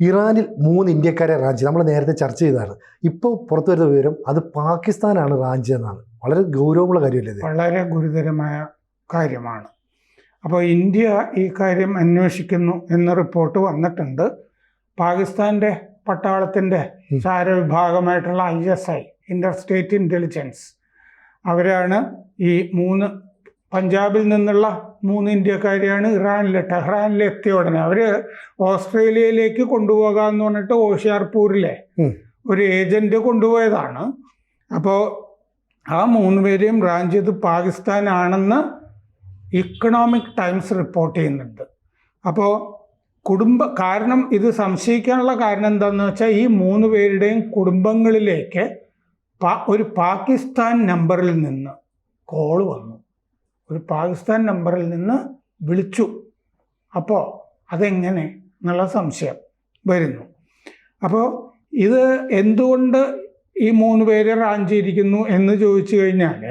ഇറാനിൽ 3 ഇന്ത്യക്കാരെ റാഞ്ചി. നമ്മൾ നേരത്തെ ചർച്ച ചെയ്തതാണ്. ഇപ്പോൾ പുറത്തു വരുന്ന വിവരം അത് പാകിസ്ഥാനാണ് റാഞ്ചി എന്നാണ്. വളരെ ഗൗരവമുള്ള കാര്യമല്ലേ ഇത്? വളരെ ഗുരുതരമായ കാര്യമാണ്. അപ്പോൾ ഇന്ത്യ ഈ കാര്യം അന്വേഷിക്കുന്നു എന്ന റിപ്പോർട്ട് വന്നിട്ടുണ്ട്. പാകിസ്ഥാൻ്റെ പട്ടാളത്തിൻ്റെ ചാരവിഭാഗമായിട്ടുള്ള ISI, ഇൻ്റർ സ്റ്റേറ്റ് ഇൻ്റലിജൻസ്, അവരാണ് ഈ 3 പഞ്ചാബിൽ നിന്നുള്ള 3 ഇന്ത്യക്കാരെയാണ് ടെഹ്റാനിൽ എത്തിയ ഉടനെ അവർ ഓസ്ട്രേലിയയിലേക്ക് കൊണ്ടുപോകാമെന്ന് പറഞ്ഞിട്ട് ഹോഷിയാർപൂരിലെ ഒരു ഏജൻറ്റ് കൊണ്ടുപോയതാണ്. അപ്പോൾ ആ 3 പേരെയും റാഞ്ച് ചെയ്ത് പാകിസ്ഥാനാണെന്ന് ഇക്കണോമിക് ടൈംസ് റിപ്പോർട്ട് ചെയ്യുന്നുണ്ട്. അപ്പോൾ കാരണം ഇത് സംശയിക്കാനുള്ള കാരണം എന്താണെന്ന് വെച്ചാൽ ഈ 3 പേരുടെയും കുടുംബങ്ങളിലേക്ക് ഒരു പാകിസ്ഥാൻ നമ്പറിൽ നിന്ന് കോൾ വന്നു. ഒരു പാകിസ്ഥാൻ നമ്പറിൽ നിന്ന് വിളിച്ചു. അപ്പോൾ അതെങ്ങനെ എന്നുള്ള സംശയം വരുന്നു. അപ്പോൾ ഇത് എന്തുകൊണ്ട് ഈ 3 പേരെ റാഞ്ചിയിരിക്കുന്നു എന്ന് ചോദിച്ചു കഴിഞ്ഞാൽ,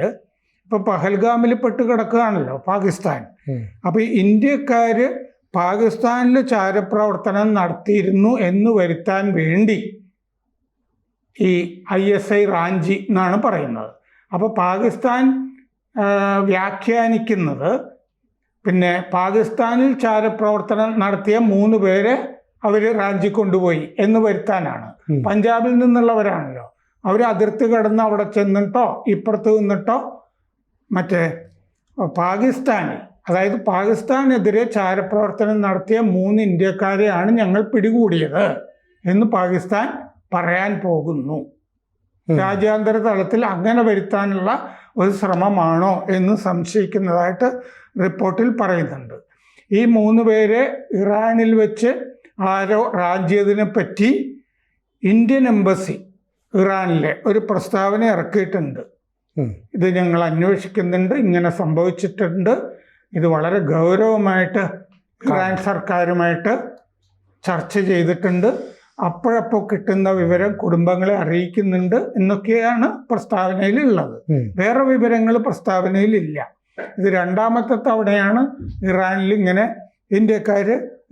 ഇപ്പോൾ പഹൽഗാമിൽ പെട്ട് കിടക്കുകയാണല്ലോ പാകിസ്ഥാൻ. അപ്പോൾ ഇന്ത്യക്കാർ പാകിസ്ഥാനിൽ ചാരപ്രവർത്തനം നടത്തിയിരുന്നു എന്ന് വരുത്താൻ വേണ്ടി ഈ ISI റാഞ്ചി എന്നാണ് പറയുന്നത്. അപ്പോൾ പാകിസ്ഥാൻ വ്യാഖ്യാനിക്കുന്നത് പിന്നെ പാകിസ്ഥാനിൽ ചാരപ്രവർത്തനം നടത്തിയ 3 പേരെ അവർ റാഞ്ചി കൊണ്ടുപോയി എന്ന് വരുത്താനാണ്. പഞ്ചാബിൽ നിന്നുള്ളവരാണല്ലോ, അവർ അതിർത്തി കടന്ന് അവിടെ ചെന്നിട്ടോ ഇപ്പുറത്ത് നിന്നിട്ടോ മറ്റേ പാകിസ്ഥാനിൽ, അതായത് പാകിസ്ഥാനെതിരെ ചാരപ്രവർത്തനം നടത്തിയ 3 ഇന്ത്യക്കാരെയാണ് ഞങ്ങൾ പിടികൂടിയത് എന്ന് പാകിസ്ഥാൻ പറയാൻ പോകുന്നു. രാജ്യാന്തര തലത്തിൽ അങ്ങനെ വരുത്താനുള്ള ഒരു ശ്രമമാണോ എന്ന് സംശയിക്കുന്നതായിട്ട് റിപ്പോർട്ടിൽ പറയുന്നുണ്ട്. ഈ 3 പേരെ ഇറാനിൽ വെച്ച് ആരോ റാഞ്ചിയതിനെ പറ്റി ഇന്ത്യൻ എംബസി ഇറാനിലെ ഒരു പ്രസ്താവന ഇറക്കിയിട്ടുണ്ട്. ഇത് ഞങ്ങൾ അന്വേഷിക്കുന്നുണ്ട്, ഇങ്ങനെ സംഭവിച്ചിട്ടുണ്ട്, ഇത് വളരെ ഗൗരവമായിട്ട് ഇറാൻ സർക്കാരുമായിട്ട് ചർച്ച ചെയ്തിട്ടുണ്ട്, അപ്പോഴപ്പോൾ കിട്ടുന്ന വിവരം കുടുംബങ്ങളെ അറിയിക്കുന്നുണ്ട് എന്നൊക്കെയാണ് പ്രസ്താവനയിൽ ഉള്ളത്. വേറെ വിവരങ്ങൾ പ്രസ്താവനയിലില്ല. ഇത് 2ാമത്തെ തവണയാണ് ഇറാനിൽ ഇങ്ങനെ ഇന്ത്യക്കാർ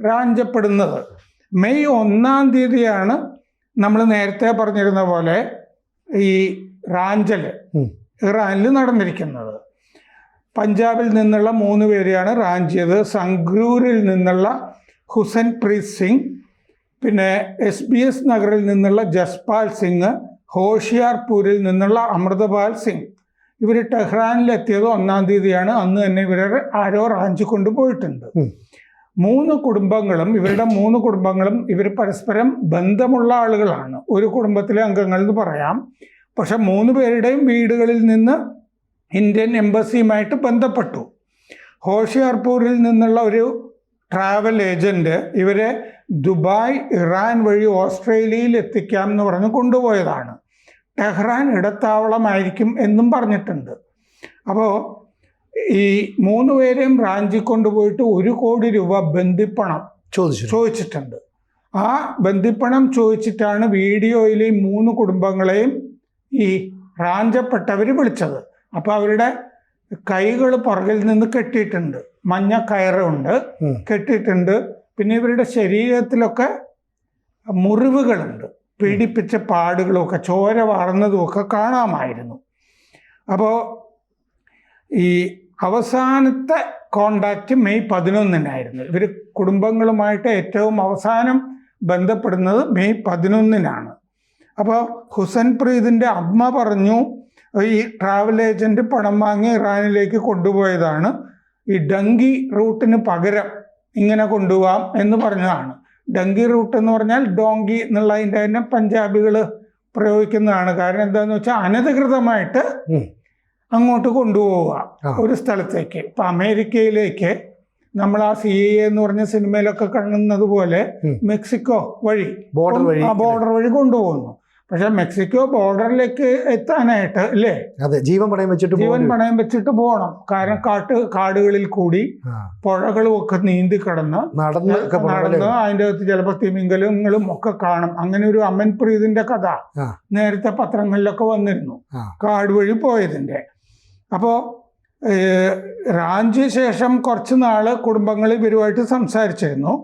റാഞ്ചപ്പെടുന്നത്. മെയ് 1-ാം തീയതിയാണ് നമ്മൾ നേരത്തെ പറഞ്ഞിരുന്ന പോലെ ഈ റാഞ്ചൽ ഇറാനിൽ നടന്നിരിക്കുന്നത്. പഞ്ചാബിൽ നിന്നുള്ള 3 പേരെയാണ് റാഞ്ചിയത്. സംഗ്രൂരിൽ നിന്നുള്ള ഹുസൻപ്രീത് സിംഗ്, പിന്നെ SBS നഗറിൽ നിന്നുള്ള ജസ്പാൽ സിംഗ്, ഹോഷിയാർപൂരിൽ നിന്നുള്ള അമൃതപാൽ സിംഗ്. ഇവർ ടെഹ്റാനിലെത്തിയത് 1-ാം തീയതിയാണ്. അന്ന് തന്നെ ഇവരെ ആരോ റാഞ്ചി കൊണ്ടുപോയിട്ടുണ്ട്. 3 കുടുംബങ്ങളും ഇവരുടെ 3 കുടുംബങ്ങളും ഇവർ പരസ്പരം ബന്ധമുള്ള ആളുകളാണ്, ഒരു കുടുംബത്തിലെ അംഗങ്ങൾ എന്ന് പറയാം. പക്ഷെ 3 പേരുടെയും വീടുകളിൽ നിന്ന് ഇന്ത്യൻ എംബസിയുമായിട്ട് ബന്ധപ്പെട്ടു. ഹോഷിയാർപൂരിൽ നിന്നുള്ള ഒരു ട്രാവൽ ഏജൻറ്റ് ഇവരെ ദുബായ്, ഇറാൻ വഴി ഓസ്ട്രേലിയയിൽ എത്തിക്കാം എന്ന് പറഞ്ഞ് കൊണ്ടുപോയതാണ്. ടെഹ്റാൻ ഇടത്താവളമായിരിക്കും എന്നും പറഞ്ഞിട്ടുണ്ട്. അപ്പോൾ ഈ 3 പേരെയും റാഞ്ചി കൊണ്ടുപോയിട്ട് 1 കോടി രൂപ ബന്ധിപ്പണം ചോദിച്ചിട്ടുണ്ട്. ആ ബന്ധിപ്പണം ചോദിച്ചിട്ടാണ് വീഡിയോയിൽ ഈ 3 കുടുംബങ്ങളെയും ഈ റാഞ്ചപ്പെട്ടവർ വിളിച്ചത്. അപ്പോൾ അവരുടെ കൈകൾ പുറകിൽ നിന്ന് കെട്ടിയിട്ടുണ്ട്, മഞ്ഞ കയറുണ്ട്, കെട്ടിയിട്ടുണ്ട്. പിന്നെ ഇവരുടെ ശരീരത്തിലൊക്കെ മുറിവുകളുണ്ട്, പീഡിപ്പിച്ച പാടുകളുമൊക്കെ, ചോര വാർന്നതുമൊക്കെ കാണാമായിരുന്നു. അപ്പോൾ ഈ അവസാനത്തെ കോണ്ടാക്റ്റ് മെയ് 11-നായിരുന്നു. ഇവർ കുടുംബങ്ങളുമായിട്ട് ഏറ്റവും അവസാനം ബന്ധപ്പെടുന്നത് മെയ് 11-നാണ്. അപ്പോൾ ഹുസൻപ്രീതിൻ്റെ അമ്മ പറഞ്ഞു ഈ ട്രാവൽ ഏജൻറ്റ് പണം വാങ്ങി ഇറാനിലേക്ക് കൊണ്ടുപോയതാണ്, ഈ ഡങ്കി റൂട്ടിന് പകരം ഇങ്ങനെ കൊണ്ടുപോകാം എന്ന് പറഞ്ഞതാണ്. ഡങ്കി റൂട്ട് എന്ന് പറഞ്ഞാൽ ഡോങ്കി എന്നുള്ള അതിൻ്റെ തന്നെ പഞ്ചാബികൾ പ്രയോഗിക്കുന്നതാണ്. കാരണം എന്താണെന്ന് വെച്ചാൽ അനധികൃതമായിട്ട് അങ്ങോട്ട് കൊണ്ടുപോവുക ഒരു സ്ഥലത്തേക്ക്. ഇപ്പം അമേരിക്കയിലേക്ക് നമ്മൾ ആ CIA എന്ന് പറഞ്ഞ സിനിമയിലൊക്കെ കാണുന്നത് പോലെ മെക്സിക്കോ വഴി, ബോർഡർ വഴി കൊണ്ടുപോകുന്നു. പക്ഷെ മെക്സിക്കോ ബോർഡറിലേക്ക് എത്താനായിട്ട് അല്ലേ, ജീവൻ പണയം വെച്ചിട്ട് പോകണം. കാരണം കാടുകളിൽ കൂടി പുഴകളും ഒക്കെ നീന്തി കടന്ന് നടന്ന് അതിൻ്റെ അകത്ത് ചിലപ്പോൾ തിമിംഗലങ്ങളും ഒക്കെ കാണും. അങ്ങനെ ഒരു അമൻപ്രീതിന്റെ കഥ നേരത്തെ പത്രങ്ങളിലൊക്കെ വന്നിരുന്നു, കാട് വഴി പോയതിൻ്റെ. അപ്പോൾ റാഞ്ചിയ ശേഷം കുറച്ച് നാൾ കുടുംബങ്ങൾ ഇവരുമായിട്ട് സംസാരിച്ചിരുന്നു.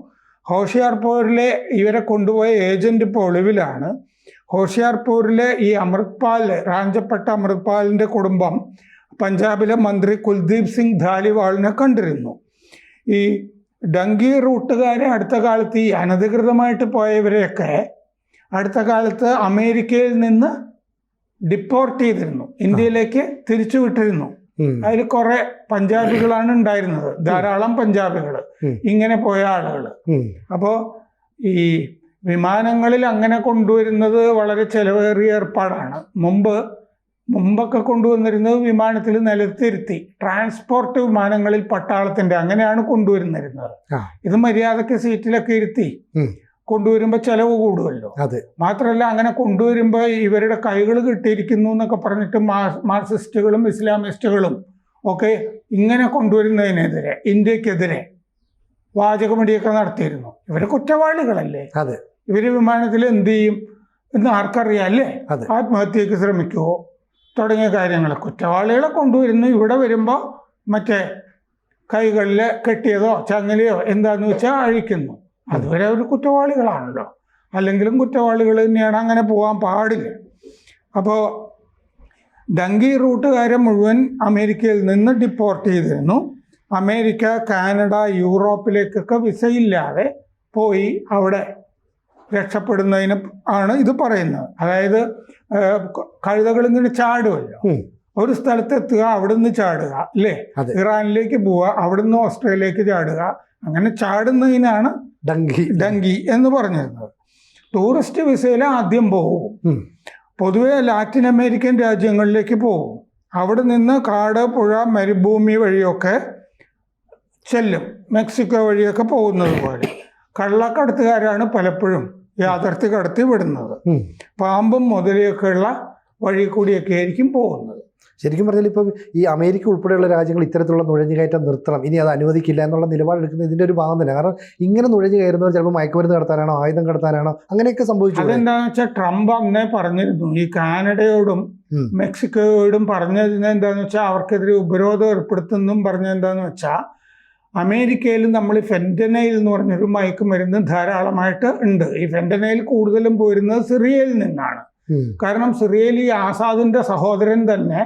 ഹോഷിയാർപൂരിലെ ഇവരെ കൊണ്ടുപോയ ഏജന്റ് ഇപ്പോൾ ഒളിവിലാണ്. ഹോഷിയാർപൂരിലെ ഈ അമൃത്പാൽ, റാഞ്ചപ്പെട്ട അമൃത്പാലിൻ്റെ കുടുംബം പഞ്ചാബിലെ മന്ത്രി കുൽദീപ് സിംഗ് ധാലിവാളിനെ കണ്ടിരുന്നു. ഈ ഡങ്കി റൂട്ടുകാരെ അടുത്ത കാലത്ത് ഈ അനധികൃതമായിട്ട് പോയവരെയൊക്കെ അടുത്ത കാലത്ത് അമേരിക്കയിൽ നിന്ന് ഡിപ്പോർട്ട് ചെയ്തിരുന്നു, ഇന്ത്യയിലേക്ക് തിരിച്ചു വിട്ടിരുന്നു. അതിൽ കുറെ പഞ്ചാബികളാണ് ഉണ്ടായിരുന്നത്, ധാരാളം പഞ്ചാബികൾ, ഇങ്ങനെ പോയ ആളുകൾ. അപ്പോൾ ഈ വിമാനങ്ങളിൽ അങ്ങനെ കൊണ്ടുവരുന്നത് വളരെ ചെലവേറിയ ഏർപ്പാടാണ്. മുമ്പൊക്കെ കൊണ്ടുവന്നിരുന്നത് വിമാനത്തിൽ നിലത്തിരുത്തി ട്രാൻസ്പോർട്ട് വിമാനങ്ങളിൽ പട്ടാളത്തിന്റെ അങ്ങനെയാണ് കൊണ്ടുവരുന്നിരുന്നത്. ഇത് മര്യാദക്ക് സീറ്റിലൊക്കെ ഇരുത്തി കൊണ്ടുവരുമ്പോൾ ചെലവ് കൂടുമല്ലോ. മാത്രമല്ല അങ്ങനെ കൊണ്ടുവരുമ്പോൾ ഇവരുടെ കൈകൾ കിട്ടിയിരിക്കുന്നു എന്നൊക്കെ പറഞ്ഞിട്ട് മാർക്സിസ്റ്റുകളും ഇസ്ലാമിസ്റ്റുകളും ഒക്കെ ഇങ്ങനെ കൊണ്ടുവരുന്നതിനെതിരെ, ഇന്ത്യക്കെതിരെ വാചകമടിയൊക്കെ നടത്തിയിരുന്നു. ഇവര് കുറ്റവാളികളല്ലേ, ഇവര് വിമാനത്തിൽ എന്ത് ചെയ്യും എന്ന് ആർക്കറിയാം അല്ലേ? ആത്മഹത്യക്ക് ശ്രമിക്കുമോ തുടങ്ങിയ കാര്യങ്ങൾ. കുറ്റവാളികളെ കൊണ്ടുവരുന്നു, ഇവിടെ വരുമ്പോൾ മറ്റേ കൈകളിൽ കെട്ടിയതോ ചങ്ങലയോ എന്താന്ന് വെച്ചാൽ അഴിക്കുന്നു. അതുവരെ അവർ കുറ്റവാളികളാണല്ലോ, അല്ലെങ്കിലും കുറ്റവാളികൾ തന്നെയാണ്, അങ്ങനെ പോകാൻ പാടില്ല. അപ്പോൾ ഡങ്കി റൂട്ടുകാരെ മുഴുവൻ അമേരിക്കയിൽ നിന്ന് ഡിപ്പോർട്ട് ചെയ്തിരുന്നു. അമേരിക്ക, കാനഡ, യൂറോപ്പിലേക്കൊക്കെ വിസയില്ലാതെ പോയി അവിടെ രക്ഷപ്പെടുന്നതിന് ആണ് ഇത് പറയുന്നത്. അതായത് കഴുതകൾ ഇങ്ങനെ ചാടുമല്ലോ, ഒരു സ്ഥലത്തെത്തുക, അവിടുന്ന് ചാടുക അല്ലേ, ഇറാനിലേക്ക് പോവുക, അവിടുന്ന് ഓസ്ട്രേലിയയിലേക്ക് ചാടുക, അങ്ങനെ ചാടുന്നതിനാണ് ഡങ്കി എന്ന് പറഞ്ഞിരുന്നത്. ടൂറിസ്റ്റ് വിസയിൽ ആദ്യം പോകും, പൊതുവെ ലാറ്റിൻ അമേരിക്കൻ രാജ്യങ്ങളിലേക്ക് പോകും. അവിടെ നിന്ന് കാട്, പുഴ, മരുഭൂമി വഴിയൊക്കെ ചെല്ലും, മെക്സിക്കോ വഴിയൊക്കെ പോകുന്നത് പോലെ. കള്ളക്കടത്തുകാരാണ് പലപ്പോഴും ഈ അതിർത്തി കടത്തി വിടുന്നത്. പാമ്പും മുതലയൊക്കെയുള്ള വഴി കൂടിയൊക്കെ ആയിരിക്കും പോകുന്നത്. ശരിക്കും പറഞ്ഞാൽ ഇപ്പം ഈ അമേരിക്ക ഉൾപ്പെടെയുള്ള രാജ്യങ്ങൾ ഇത്തരത്തിലുള്ള നുഴഞ്ഞുകയറ്റം നിർത്തണം, ഇനി അത് അനുവദിക്കില്ല എന്നുള്ള നിലപാടെടുക്കുന്നത് ഇതിൻ്റെ ഒരു ഭാഗം തന്നെ. കാരണം ഇങ്ങനെ നുഴഞ്ഞു കയറുന്നവർ ചിലപ്പോൾ മയക്കുമരുന്ന് കടത്താനാണോ ആയുധം കടത്താനാണോ അങ്ങനെയൊക്കെ സംഭവിച്ചു. അതെന്താണെന്ന് വെച്ചാൽ ട്രംപ് അന്നേ പറഞ്ഞിരുന്നു, ഈ കാനഡയോടും മെക്സിക്കോയോടും പറഞ്ഞത് എന്താണെന്ന് വെച്ചാൽ അവർക്കെതിരെ ഉപരോധം ഏർപ്പെടുത്തുന്നതും പറഞ്ഞത് എന്താണെന്ന് വെച്ചാൽ അമേരിക്കയിൽ നമ്മൾ ഫെന്റനൈൽ എന്ന് പറഞ്ഞൊരു മയക്കുമരുന്ന് ധാരാളമായിട്ട് ഉണ്ട്. ഈ ഫെന്റനൈൽ കൂടുതലും പോരുന്നത് സിറിയയിൽ നിന്നാണ്. കാരണം സിറിയയിൽ ഈ ആസാദിന്റെ സഹോദരൻ തന്നെ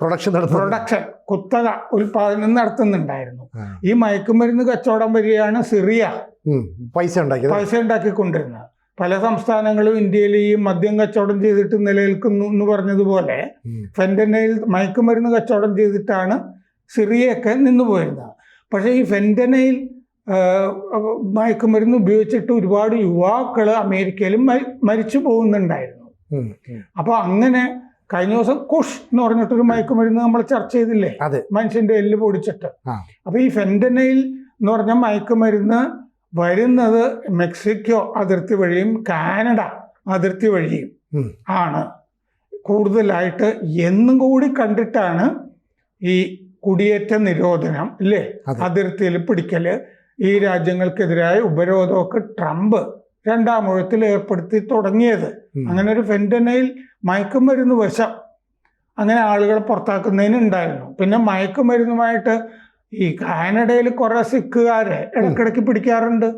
പ്രൊഡക്ഷൻ കുത്തക ഉൽപാദനം നടത്തുന്നുണ്ടായിരുന്നു. ഈ മയക്കുമരുന്ന് കച്ചവടം വരികയാണ് സിറിയ പൈസ ഉണ്ടാക്കിക്കൊണ്ടിരുന്നത്. പല സംസ്ഥാനങ്ങളും ഇന്ത്യയിൽ ഈ മദ്യം കച്ചവടം ചെയ്തിട്ട് നിലനിൽക്കുന്നു എന്ന് പറഞ്ഞതുപോലെ ഫെന്റനൈൽ മയക്കുമരുന്ന് കച്ചവടം ചെയ്തിട്ടാണ് സിറിയയൊക്കെ നിന്നു പോയിരുന്നത്. പക്ഷേ ഈ ഫെന്റനൈൽ മയക്കുമരുന്ന് ഉപയോഗിച്ചിട്ട് ഒരുപാട് യുവാക്കൾ അമേരിക്കയിലും മരിച്ചു പോകുന്നുണ്ടായിരുന്നു. അപ്പോൾ അങ്ങനെ കഴിഞ്ഞ ദിവസം കുഷ് എന്ന് പറഞ്ഞിട്ടൊരു മയക്കുമരുന്ന് നമ്മൾ ചർച്ച ചെയ്തില്ലേ, മനുഷ്യന്റെ എല്ല് പൊടിച്ചിട്ട്. അപ്പൊ ഈ ഫെന്റനൈൽ എന്ന് പറഞ്ഞ മയക്കുമരുന്ന് വരുന്നത് മെക്സിക്കോ അതിർത്തി വഴിയും കാനഡ അതിർത്തി വഴിയും ആണ് കൂടുതലായിട്ട് എന്നും കൂടി കണ്ടിട്ടാണ് ഈ കുടിയേറ്റ നിരോധനം അല്ലേ, അതിർത്തിയിൽ പിടിക്കല്, ഈ രാജ്യങ്ങൾക്കെതിരായ ഉപരോധമൊക്കെ ട്രംപ് രണ്ടാം ഊഴത്തിൽ ഏർപ്പെടുത്തി തുടങ്ങിയത്. അങ്ങനെ ഒരു ഫെന്റനൈൽ മയക്കുമരുന്ന് വശം അങ്ങനെ ആളുകളെ പുറത്താക്കുന്നതിന് ഉണ്ടായിരുന്നു. പിന്നെ മയക്കുമരുന്നുമായിട്ട് ഈ കാനഡയിൽ കുറെ സിഖുകാരെ ഇടയ്ക്കിടയ്ക്ക് പിടിക്കാറുണ്ട്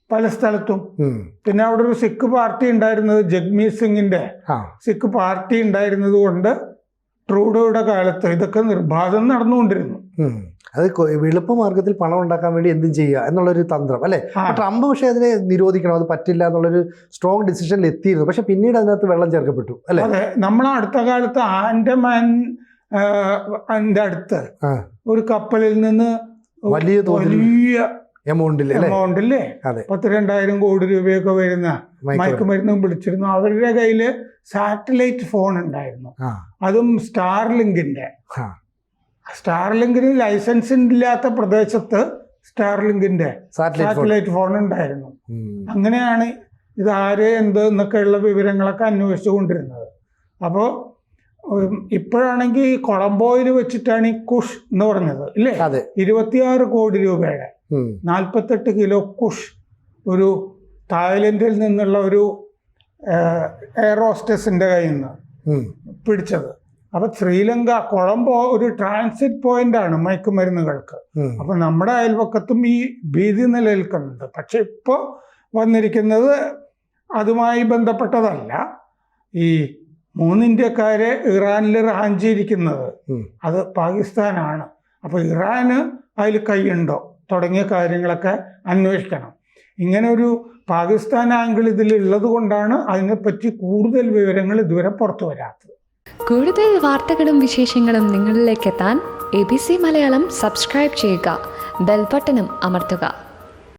പല സ്ഥലത്തും. പിന്നെ അവിടെ ഒരു സിഖ് പാർട്ടി ഉണ്ടായിരുന്നത്, ജഗ്മീത് സിംഗിന്റെ സിഖ് പാർട്ടി ഉണ്ടായിരുന്നത് കൊണ്ട് ട്രൂഡോയുടെ കാലത്ത് ഇതൊക്കെ നിർബാധം നടന്നുകൊണ്ടിരുന്നു. അത് എളുപ്പമാർഗത്തിൽ പണം ഉണ്ടാക്കാൻ വേണ്ടി എന്തും ചെയ്യുക എന്നുള്ളൊരു തന്ത്രം അല്ലേ. ട്രംപ് പക്ഷേ അതിനെ നിരോധിക്കണം, അത് പറ്റില്ല എന്നുള്ളൊരു സ്ട്രോങ് ഡിസിഷനിൽ എത്തിയിരുന്നു. പക്ഷെ പിന്നീട് അതിനകത്ത് വെള്ളം ചേർക്കപ്പെട്ടു അല്ലേ. അതെ, നമ്മൾ അടുത്ത കാലത്ത് ആൻഡമാൻ അടുത്ത് ഒരു കപ്പലിൽ നിന്ന് വലിയ എമൗണ്ടില്ലേ 10,000 കോടി രൂപയൊക്കെ വരുന്ന മയക്കുമരുന്നും പിടിച്ചിരുന്നു. അവരുടെ കയ്യിൽ സാറ്റലൈറ്റ് ഫോൺ ഉണ്ടായിരുന്നു, അതും സ്റ്റാർലിങ്കിന് ലൈസൻസ് ഇല്ലാത്ത പ്രദേശത്ത് സ്റ്റാർലിങ്കിന്റെ സാറ്റലൈറ്റ് ഫോൺ ഉണ്ടായിരുന്നു. അങ്ങനെയാണ് ഇതാര് എന്ത് എന്നൊക്കെയുള്ള വിവരങ്ങളൊക്കെ അന്വേഷിച്ചു കൊണ്ടിരുന്നത്. അപ്പോൾ ഇപ്പോഴാണെങ്കിൽ കൊളംബോയിൽ വെച്ചിട്ടാണ് ഈ കുഷ് എന്ന് പറഞ്ഞത് ഇല്ലേ, 26 കോടി രൂപയുടെ 48 കിലോ കുഷ് ഒരു തായ്ലൻഡിൽ നിന്നുള്ള ഒരു എയർ ഹോസ്റ്റസിന്റെ കയ്യിൽ നിന്ന് പിടിച്ചത്. അപ്പൊ ശ്രീലങ്ക, കൊളംബോ ഒരു ട്രാൻസിറ്റ് പോയിന്റ് ആണ് മയക്കുമരുന്നുകൾക്ക്. അപ്പൊ നമ്മുടെ അയൽപക്കത്തും ഈ ഭീതി നിലനിൽക്കുന്നുണ്ട്. പക്ഷെ ഇപ്പോൾ വന്നിരിക്കുന്നത് അതുമായി ബന്ധപ്പെട്ടതല്ല. ഈ 3 ഇന്ത്യക്കാരെ ഇറാനിൽ റാഞ്ചിയിരിക്കുന്നത് അത് പാകിസ്ഥാനാണ്. അപ്പൊ ഇറാന് അതിൽ കൈയുണ്ടോ തുടങ്ങിയ കാര്യങ്ങളൊക്കെ അന്വേഷിക്കണം. ഇങ്ങനെ ഒരു പാകിസ്ഥാൻ ആംഗിൾ ഇതിലുള്ളത് കൊണ്ടാണ് അതിനെപ്പറ്റി കൂടുതൽ വിവരങ്ങൾ ഇതുവരെ പുറത്തു വരാത്തത്. കൂടുതൽ വാർത്തകളും വിശേഷങ്ങളും നിങ്ങളിലേക്ക് എത്താൻ ABC മലയാളം സബ്സ്ക്രൈബ് ചെയ്യുക, ബെൽ ബട്ടണും അമർത്തുക.